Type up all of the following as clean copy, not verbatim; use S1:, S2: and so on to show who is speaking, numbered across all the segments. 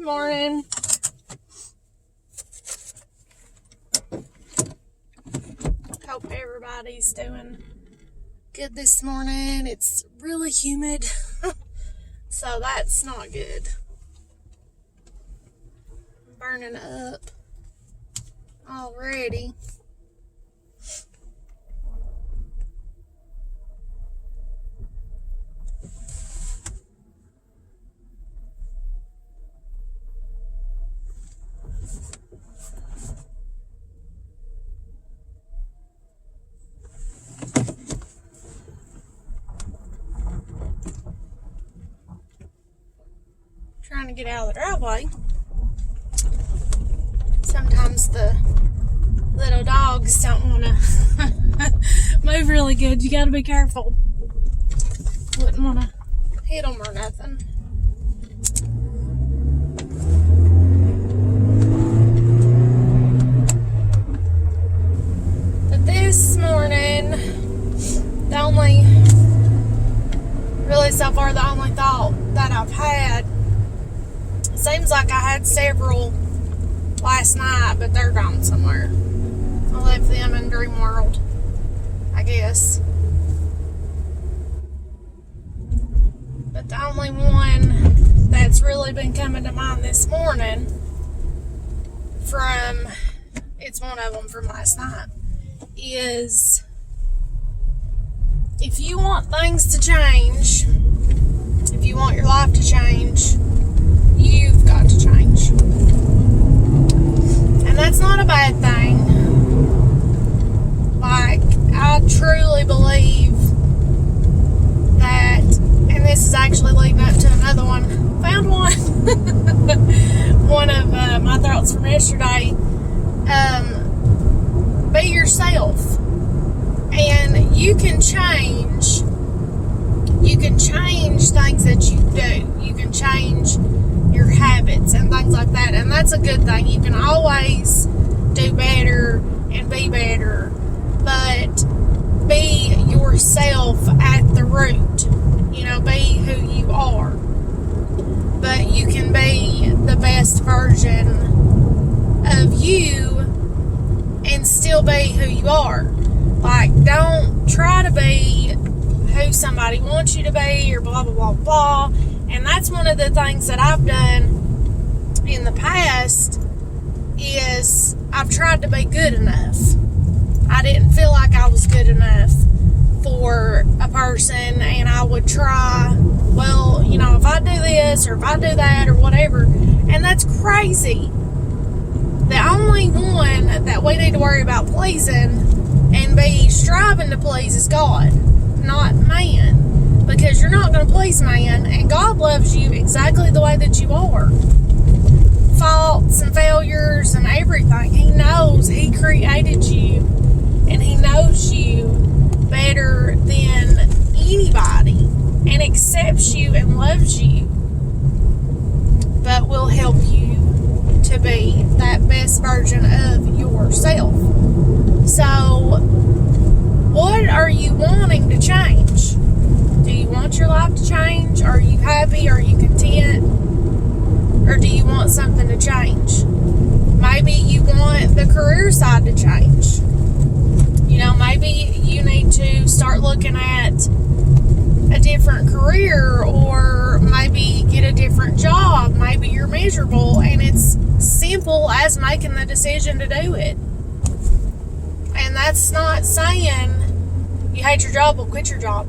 S1: morning. Hope everybody's doing good this morning. It's really humid, so that's not good. I'm burning up already. Trying to get out of the driveway. Sometimes the little dogs don't want to move really good. You gotta be careful. Wouldn't want to hit them or nothing. But this morning, so far the only thought that I've had, seems like I had several last night, but they're gone somewhere. I left them in Dream World, I guess. But the only one that's really been coming to mind this morning it's one of them from last night, is if you want things to change, if you want your life to change, you've got to change. And that's not a bad thing. Like, I truly believe that, and this is actually leading up to another one. Found one. One of my thoughts from yesterday. Be yourself. And you can change things that you do. You can change your habits and things like that, and that's a good thing. You can always do better and be better, but be yourself at the root. Be who you are, but you can be the best version of you and still be who you are. Like, don't try to be who somebody wants you to be or blah, blah, blah, blah. And that's one of the things that I've done in the past is I've tried to be good enough. I didn't feel like I was good enough for a person, and I would try, well, if I do this or if I do that or whatever. And that's crazy. The only one that we need to worry about pleasing and be striving to please is God, not man, because you're not going to please man, and God loves you exactly the way that you are. Faults and failures and everything. He knows. He created you, and He knows you better than anybody, and accepts you and loves you, but will help you to be that best version of yourself. So, what are you wanting to change? Do you want your life to change? Are you happy? Are you content? Or do you want something to change? Maybe you want the career side to change. Maybe you need to start looking at a different career, or maybe get a different job. Maybe you're miserable, and it's simple as making the decision to do it. And that's not saying you hate your job, well, quit your job.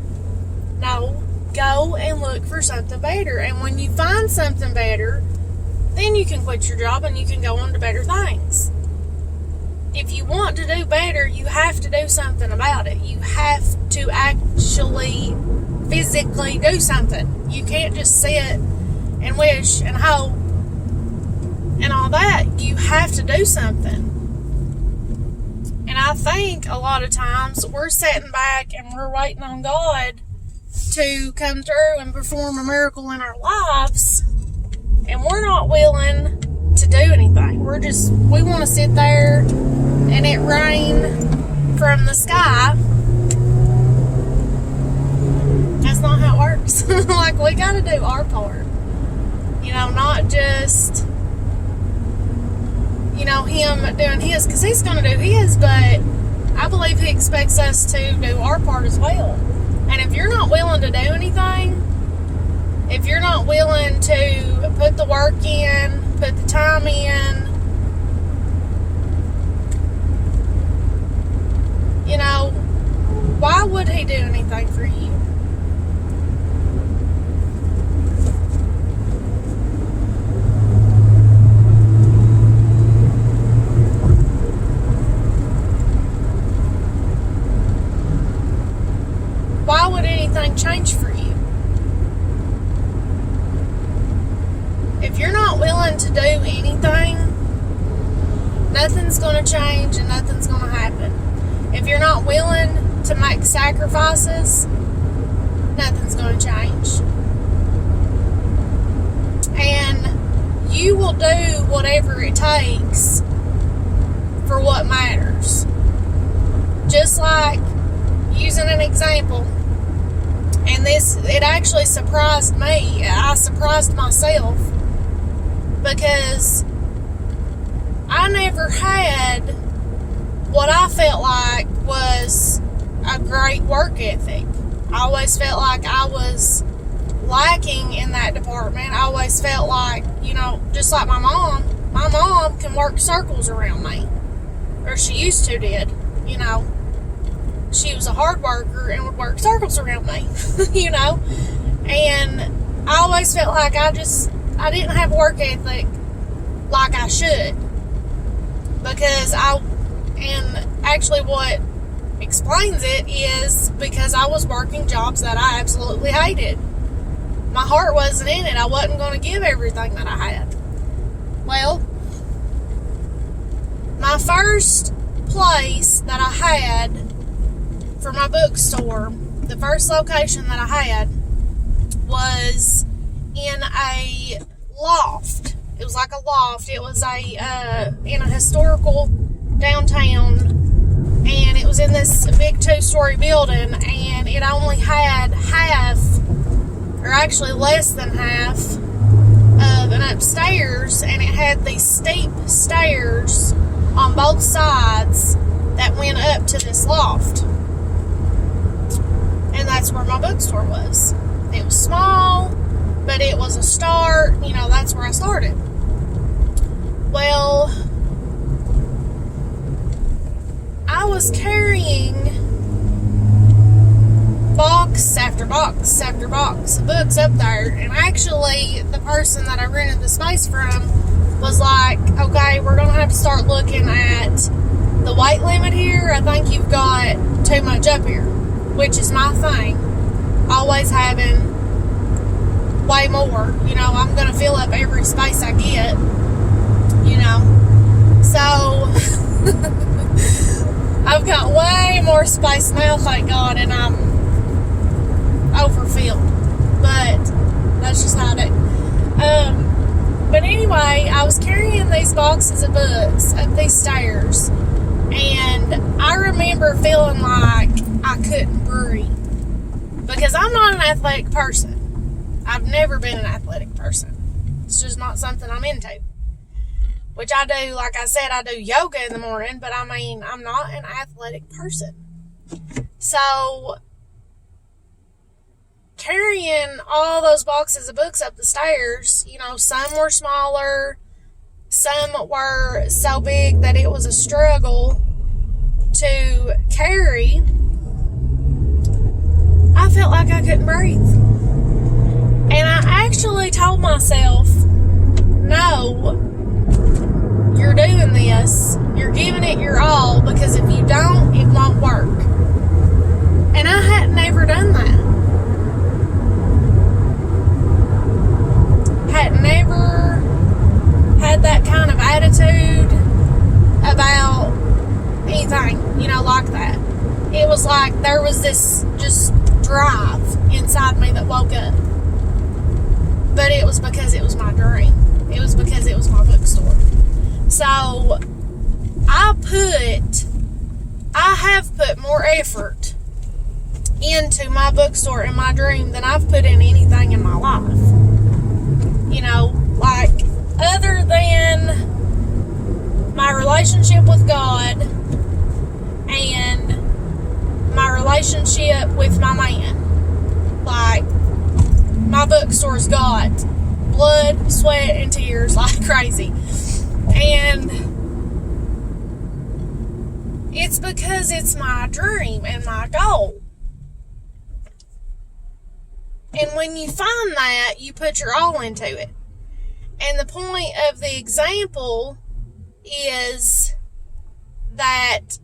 S1: No, go and look for something better. And when you find something better, then you can quit your job and you can go on to better things. If you want to do better, you have to do something about it. You have to actually physically do something. You can't just sit and wish and hope and all that. You have to do something. And I think a lot of times we're sitting back and we're waiting on God to come through and perform a miracle in our lives, and we're not willing to do anything. We want to sit there and it rain from the sky. That's not how it works. Like, we got to do our part. Not just him doing his, because he's going to do his, but I believe he expects us to do our part as well. And if you're not willing to do anything, if you're not willing to put the work in, put the time in, why would he do anything for you? Why would anything change for you? If you're not willing to do anything, nothing's going to change and nothing's going to happen. If you're not willing to make sacrifices, nothing's going to change. And you will do whatever it takes for what matters. Just like, using an example, and it actually surprised me. I surprised myself because I never had what I felt like was a great work ethic. I always felt like I was lacking in that department. I always felt like, just like my mom can work circles around me, or she used to did. She was a hard worker and would work circles around me, and I always felt like I didn't have work ethic like I should, because actually what explains it is because I was working jobs that I absolutely hated. My heart wasn't in it. I wasn't going to give everything that I had. Well, my first place that I had for my bookstore, the first location that I had was in a loft. It was like a loft. It was in a historical downtown, and it was in this big 2-story building, and it only had half, or actually less than half, of an upstairs, and it had these steep stairs on both sides that went up to this loft. And that's where my bookstore was. It was small, but it was a start. That's where I started. Well, I was carrying box after box after box of books up there. And actually, the person that I rented the space from was like, okay, we're going to have to start looking at the weight limit here. I think you've got too much up here. Which is my thing. Always having way more. I'm going to fill up every space I get. So, I've got way more space now, thank God, and I'm overfilled. But, that's just how I do. But anyway, I was carrying these boxes of books up these stairs. And I remember feeling like I couldn't breathe. Because I'm not an athletic person. I've never been an athletic person. It's just not something I'm into. Which I do, like I said, I do yoga in the morning, but I'm not an athletic person. So, carrying all those boxes of books up the stairs, some were smaller, some were so big that it was a struggle to carry. I felt like I couldn't breathe. And I actually told myself, no, you're doing this. You're giving it your all, because if you don't, it won't work. And I had never done that. Had never had that kind of attitude about anything, like that. It was like there was this just drive inside me that woke up. But it was because it was my dream. It was because it was my bookstore. So, I have put more effort into my bookstore and my dream than I've put in anything in my life. Like, other than blood, sweat, and tears like crazy. And it's because it's my dream and my goal. And when you find that, you put your all into it. And the point of the example is that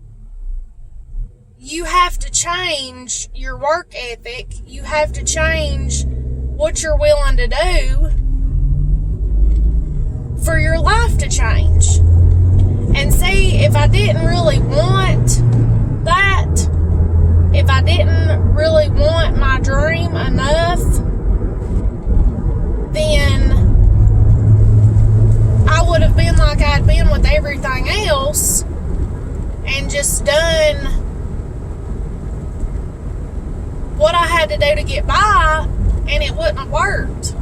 S1: you have to change your work ethic. You have to change what you're willing to do for your life to change. And see, if I didn't really want that, if I didn't really want my dream enough, then I would have been like I'd been with everything else and just done what I had to do to get by, and it wouldn't have worked.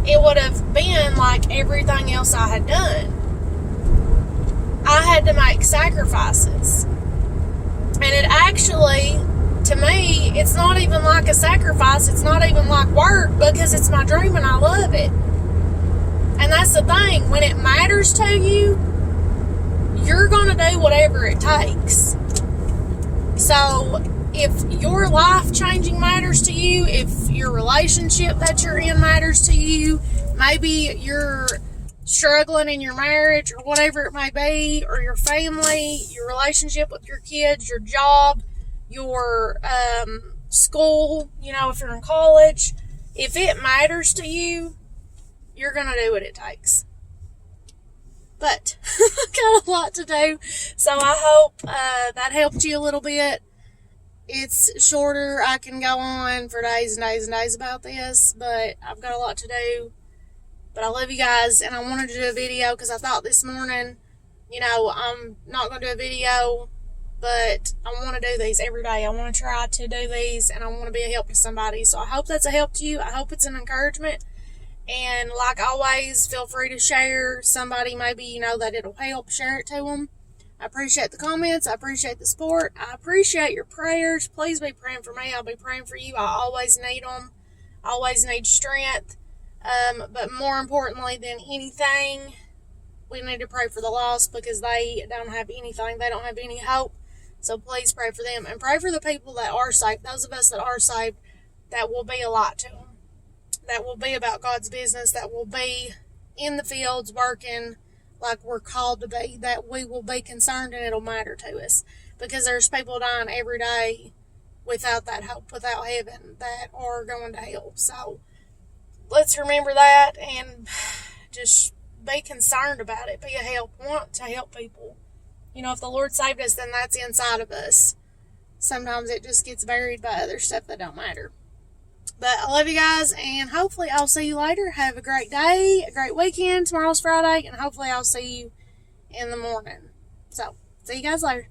S1: It would have been like everything else I had done. I had to make sacrifices. And it actually, to me, it's not even like a sacrifice. It's not even like work, because it's my dream and I love it. And that's the thing. When it matters to you, you're going to do whatever it takes. So if your life changing matters to you, if your relationship that you're in matters to you, maybe you're struggling in your marriage or whatever it may be, or your family, your relationship with your kids, your job, your school, if you're in college, if it matters to you, you're going to do what it takes. But I've got a lot to do, so I hope that helped you a little bit. It's shorter. I can go on for days and days and days about this, but I've got a lot to do. But I love you guys, and I wanted to do a video because I thought this morning, I'm not going to do a video, but I want to do these every day. I want to try to do these, and I want to be a help to somebody. So I hope that's a help to you. I hope it's an encouragement. And like always, feel free to share. Somebody maybe, that it'll help. Share it to them. I appreciate the comments. I appreciate the support. I appreciate your prayers. Please be praying for me. I'll be praying for you. I always need them. I always need strength. But more importantly than anything, we need to pray for the lost, because they don't have anything. They don't have any hope. So please pray for them, and pray for the people that are saved. Those of us that are saved, that will be a lot to them. That will be about God's business. That will be in the fields working like we're called to be. That we will be concerned, and it'll matter to us, because there's people dying every day without that hope, without heaven, that are going to hell. So let's remember that and just be concerned about it. Be a help. Want to help people. If the Lord saved us, then that's inside of us. Sometimes it just gets buried by other stuff that don't matter. But I love you guys, and hopefully I'll see you later. Have a great day, a great weekend. Tomorrow's Friday, and hopefully I'll see you in the morning. So, see you guys later.